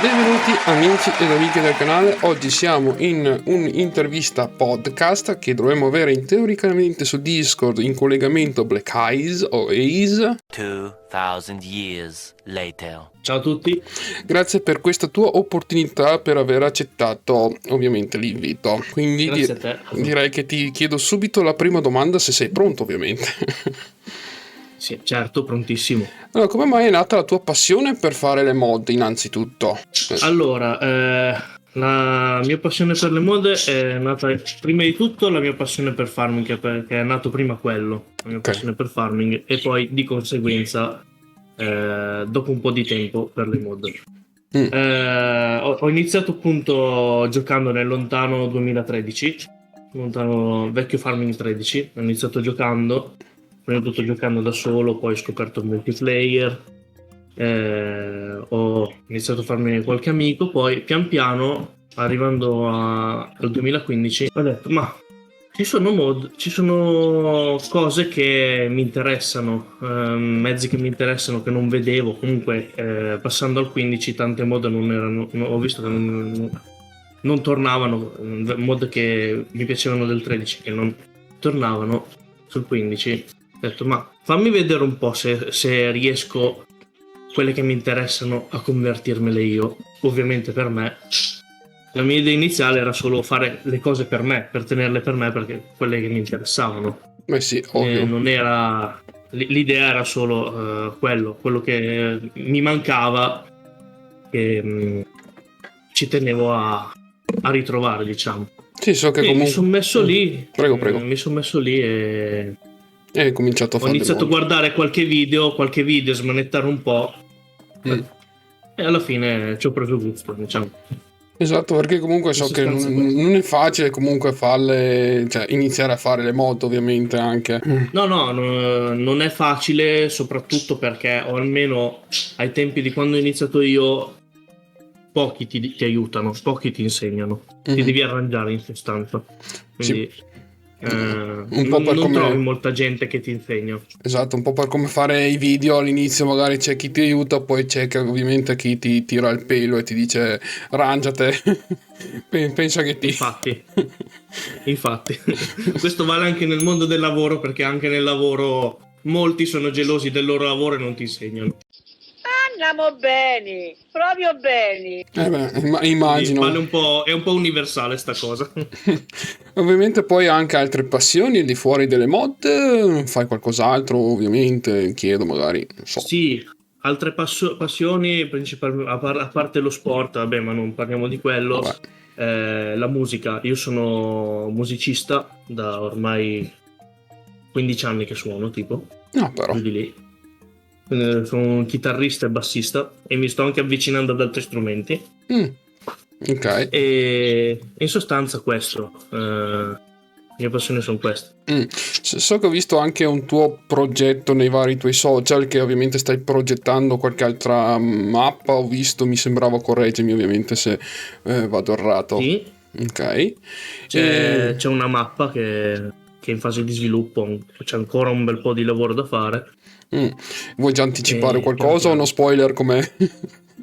Benvenuti amici ed amiche del canale. Oggi siamo in un'intervista podcast che dovremmo avere teoricamente su Discord in collegamento Black Eyes o Ace. 2000 years later. Ciao a tutti. Grazie per questa tua opportunità, per aver accettato ovviamente l'invito. Quindi Grazie a te. direi che ti chiedo subito la prima domanda, se sei pronto ovviamente. Sì, certo, prontissimo. Allora, come mai è nata la tua passione per fare le mod innanzitutto? Allora, la mia passione per le mod è nata prima di tutto la mia passione per farming, perché è nato prima quello, la mia passione per farming, e poi di conseguenza dopo un po' di tempo per le mod. Ho iniziato appunto giocando nel lontano 2013, lontano vecchio Farming 13. Ho iniziato giocando, prima di tutto giocando da solo, poi ho scoperto il multiplayer, ho iniziato a farmi qualche amico, poi pian piano arrivando al 2015 ho detto ma ci sono cose che mi interessano, mezzi che mi interessano che non vedevo. Comunque passando al 15 tante mod non erano, ho visto che non tornavano, mod che mi piacevano del 13 che non tornavano sul 15. Ho detto ma fammi vedere un po' se riesco quelle che mi interessano a convertirmele io. Ovviamente per me la mia idea iniziale era solo fare le cose per me, per tenerle per me, perché quelle che mi interessavano. Beh sì, ovvio. Non era l'idea, era solo quello che mi mancava, che ci tenevo a ritrovare, diciamo. Sì, so che E comunque... mi sono messo lì. Prego. Mi sono messo lì e hai cominciato a fare ho iniziato a guardare qualche video, smanettare un po'. E alla fine ci ho preso gusto, diciamo. Esatto, perché comunque so che non è facile comunque farle, cioè iniziare a fare le mod ovviamente anche. No, non è facile, soprattutto perché, o almeno ai tempi di quando ho iniziato io, pochi ti aiutano, pochi ti insegnano, ti devi arrangiare in sostanza. Quindi un po' per non come... trovi molta gente che ti insegna. Esatto, un po' per come fare i video all'inizio, magari c'è chi ti aiuta, poi c'è che ovviamente chi ti tira il pelo e ti dice arrangiate. Pensa che ti... Infatti questo vale anche nel mondo del lavoro, perché anche nel lavoro molti sono gelosi del loro lavoro e non ti insegnano. Andiamo bene, proprio bene. Immagino. Vale è un po' universale sta cosa. Ovviamente poi anche altre passioni al di fuori delle mod, fai qualcos'altro ovviamente, chiedo magari, non so. Sì, altre passioni principalmente, a parte lo sport, vabbè, ma non parliamo di quello. La musica, io sono musicista da ormai 15 anni che suono, tipo. No, però. Più di lì. Sono un chitarrista e bassista e mi sto anche avvicinando ad altri strumenti. Ok. E in sostanza questo, le mie passioni sono queste. So che ho visto anche un tuo progetto nei vari tuoi social, che ovviamente stai progettando qualche altra mappa, ho visto, mi sembrava, correggimi ovviamente se vado errato. Sì. Ok. C'è una mappa che è in fase di sviluppo, c'è ancora un bel po' di lavoro da fare. Vuoi già anticipare qualcosa o uno spoiler come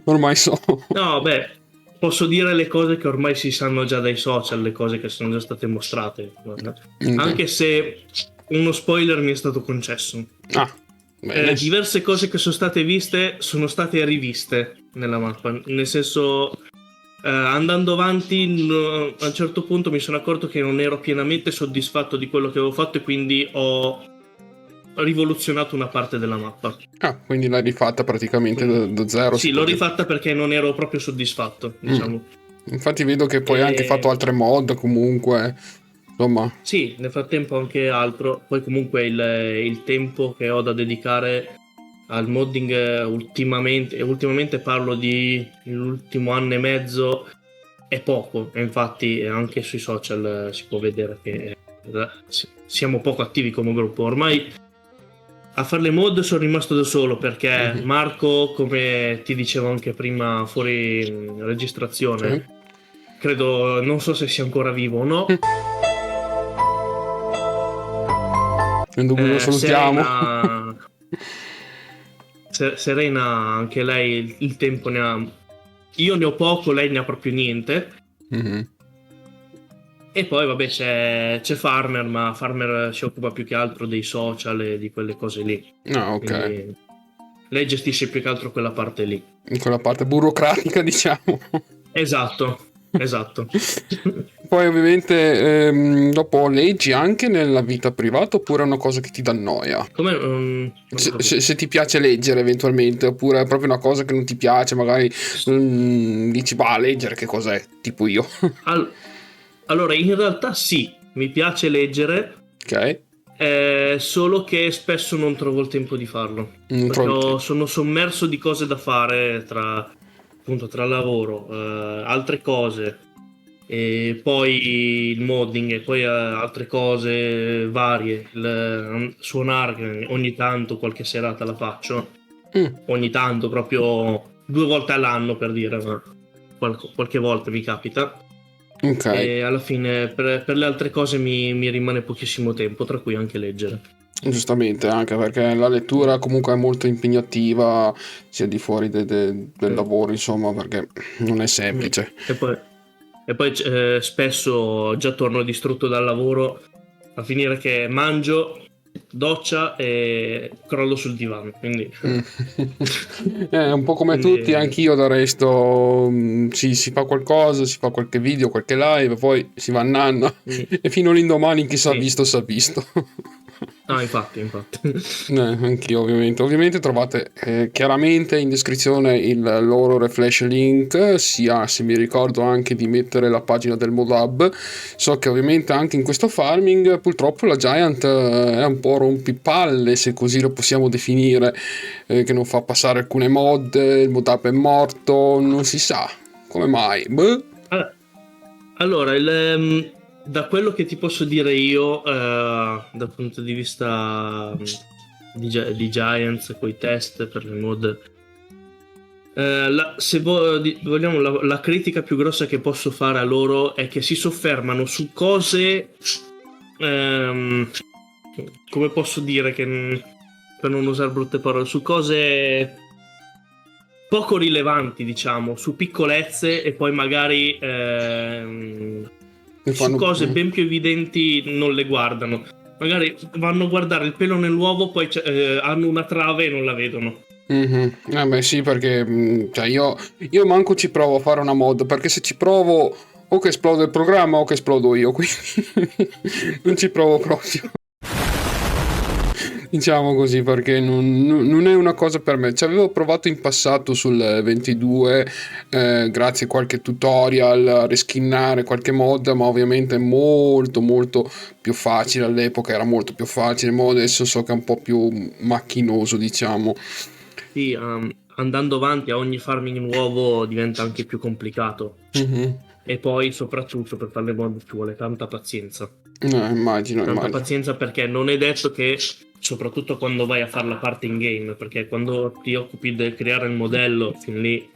ormai so? No, beh, posso dire le cose che ormai si sanno già dai social, le cose che sono già state mostrate. Anche se uno spoiler mi è stato concesso. Diverse cose che sono state viste sono state riviste nella mappa, nel senso, andando avanti a un certo punto mi sono accorto che non ero pienamente soddisfatto di quello che avevo fatto e quindi ho rivoluzionato una parte della mappa. Quindi l'hai rifatta praticamente da zero? Sì, l'ho rifatta perché non ero proprio soddisfatto, diciamo. Infatti vedo che poi hai anche fatto altre mod comunque, insomma. Sì, nel frattempo anche altro. Poi comunque il tempo che ho da dedicare al modding ultimamente parlo di l'ultimo anno e mezzo, è poco. E infatti anche sui social si può vedere che siamo poco attivi come gruppo. Ormai a fare le mod sono rimasto da solo perché Marco, come ti dicevo anche prima fuori registrazione, credo, non so se sia ancora vivo o no. Lo salutiamo. Serena, anche lei il tempo ne ha io ne ho poco, lei ne ha proprio niente. Mhm. E poi vabbè c'è Farmer, ma Farmer si occupa più che altro dei social e di quelle cose lì. Ah, ok. Quindi lei gestisce più che altro quella parte lì. In quella parte burocratica, diciamo. Esatto. Poi ovviamente dopo leggi anche nella vita privata oppure è una cosa che ti dà noia? Come non ho capito. Se ti piace leggere eventualmente, oppure è proprio una cosa che non ti piace, magari dici, bah, leggere che cos'è? Tipo io. Allora, in realtà sì, mi piace leggere, Ok? solo che spesso non trovo il tempo di farlo. Non Perché trovi tempo. sono sommerso di cose da fare appunto, tra lavoro, altre cose, e poi il modding, e poi altre cose varie. Suonare, che ogni tanto, qualche serata la faccio. Mm, Ogni tanto, proprio 2 volte all'anno per dire, ma qualche volta mi capita. ok. E alla fine per le altre cose mi rimane pochissimo tempo, tra cui anche leggere. Giustamente, anche perché la lettura comunque è molto impegnativa, sia di fuori del lavoro, insomma, perché non è semplice. E poi spesso già torno distrutto dal lavoro, a finire che mangio, doccia e crollo sul divano. Quindi, Mm. È un po' come tutti, quindi anch'io da resto si fa qualcosa, si fa qualche video, qualche live, poi si va a nanna mm, e fino all'indomani chi s'ha sì. visto s'ha visto. No, infatti. Anch'io ovviamente trovate chiaramente in descrizione il loro refresh link, sia se mi ricordo anche di mettere la pagina del Modab. So che ovviamente anche in questo farming purtroppo la Giant è un po' rompipalle, se così lo possiamo definire, che non fa passare alcune mod, il Modab è morto, non si sa come mai. Boh. Allora, da quello che ti posso dire io, dal punto di vista di Giants, coi test per le mod, se vogliamo, la critica più grossa che posso fare a loro è che si soffermano su cose, come posso dire, per non usare brutte parole, su cose poco rilevanti, diciamo, su piccolezze, e poi magari Ne su fanno cose più. ben più evidenti non le guardano. Magari vanno a guardare il pelo nell'uovo, poi hanno una trave e non la vedono. Mhm. Beh sì, perché cioè io manco ci provo a fare una mod, perché se ci provo o che esplode il programma o che esplodo io, quindi non ci provo proprio. Diciamo così, perché non è una cosa per me. Ci avevo provato in passato sul 22, grazie a qualche tutorial, a reskinnare qualche mod, ma ovviamente è molto molto più facile. All'epoca era molto più facile, ma adesso so che è un po' più macchinoso, diciamo. Sì, andando avanti a ogni farming nuovo diventa anche più complicato. Mhm. E poi soprattutto per fare le mod ci vuole tanta pazienza. Immagino. Tanta pazienza, perché non è detto che, soprattutto quando vai a fare la parte in game, perché quando ti occupi di creare il modello, fin lì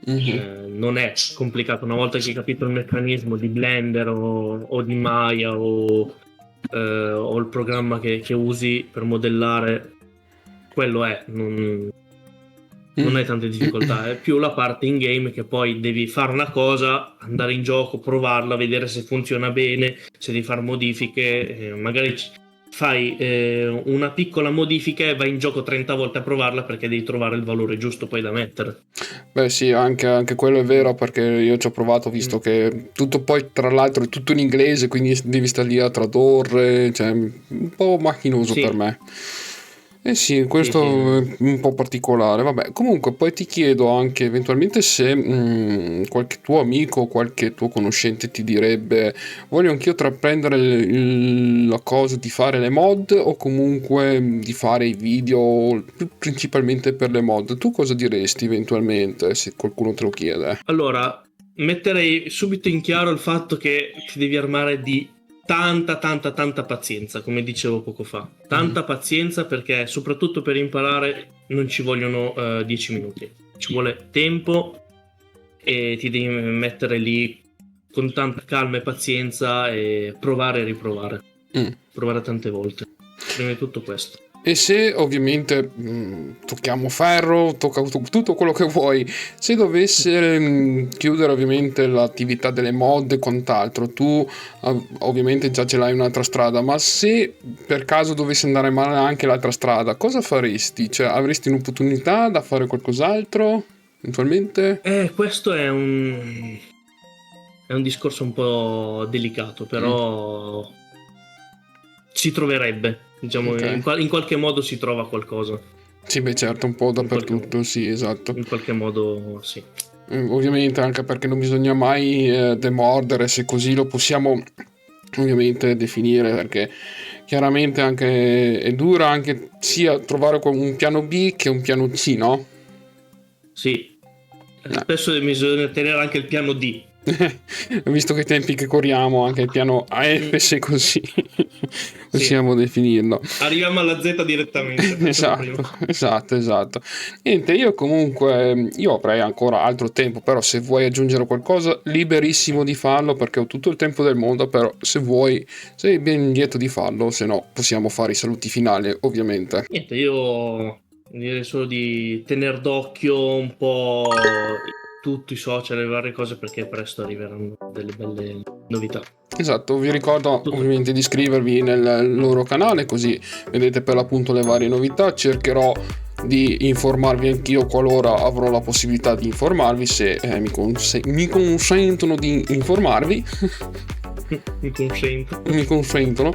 Mhm. non è complicato. Una volta che hai capito il meccanismo di Blender o di Maya o il programma che usi per modellare, quello è, non hai tante difficoltà, è più la parte in game che poi devi fare una cosa, andare in gioco, provarla, vedere se funziona bene, se devi fare modifiche, magari fai una piccola modifica e vai in gioco 30 volte a provarla, perché devi trovare il valore giusto poi da mettere. Beh sì, anche quello è vero, perché io ci ho provato, visto che tutto poi tra l'altro è tutto in inglese, quindi devi stare lì a tradurre, cioè un po' macchinoso per Sì, me. Eh sì, sì, questo sì. è un po' particolare. Vabbè, comunque poi ti chiedo anche eventualmente se qualche tuo amico o qualche tuo conoscente ti direbbe voglio anch'io intraprendere la cosa di fare le mod o comunque di fare i video principalmente per le mod. Tu cosa diresti eventualmente se qualcuno te lo chiede? Allora, metterei subito in chiaro il fatto che ti devi armare di tanta pazienza, come dicevo poco fa. Tanta pazienza, perché soprattutto per imparare non ci vogliono 10 minuti. Ci vuole tempo e ti devi mettere lì con tanta calma e pazienza e provare e riprovare. Mm. Provare tante volte. Prima di tutto questo. E se ovviamente tocchiamo ferro, tocca tutto quello che vuoi, se dovesse chiudere ovviamente l'attività delle mod e quant'altro, tu ovviamente già ce l'hai un'altra strada, ma se per caso dovesse andare male anche l'altra strada, cosa faresti? Cioè, avresti un'opportunità da fare qualcos'altro eventualmente? Questo è un discorso un po' delicato, però si troverebbe. Diciamo, Okay. in qualche modo si trova qualcosa. Sì, beh certo, un po' In qualche dappertutto, sì, esatto. In qualche modo sì. Ovviamente anche perché non bisogna mai demordere, se così lo possiamo ovviamente definire, perché chiaramente anche è dura anche sia trovare un piano B che un piano C, no? Sì. Spesso bisogna tenere anche il piano D. Visto che i tempi che corriamo, anche il piano AF, se così possiamo definirlo. Arriviamo alla Z direttamente. Esatto. Niente, io avrei ancora altro tempo, però se vuoi aggiungere qualcosa, liberissimo di farlo, perché ho tutto il tempo del mondo, però se vuoi, sei ben lieto di farlo, se no possiamo fare i saluti finali, ovviamente. Niente, io direi solo di tenere d'occhio un po' tutti i social e le varie cose, perché presto arriveranno delle belle novità. Esatto, vi ricordo ovviamente di iscrivervi nel loro canale, così vedete per l'appunto le varie novità. Cercherò di informarvi anch'io qualora avrò la possibilità di informarvi, se mi consentono di informarvi. Mi consentono.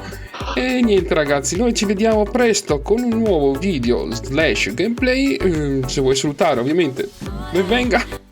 E niente ragazzi, noi ci vediamo presto con un nuovo video / gameplay. Se vuoi salutare ovviamente ben venga.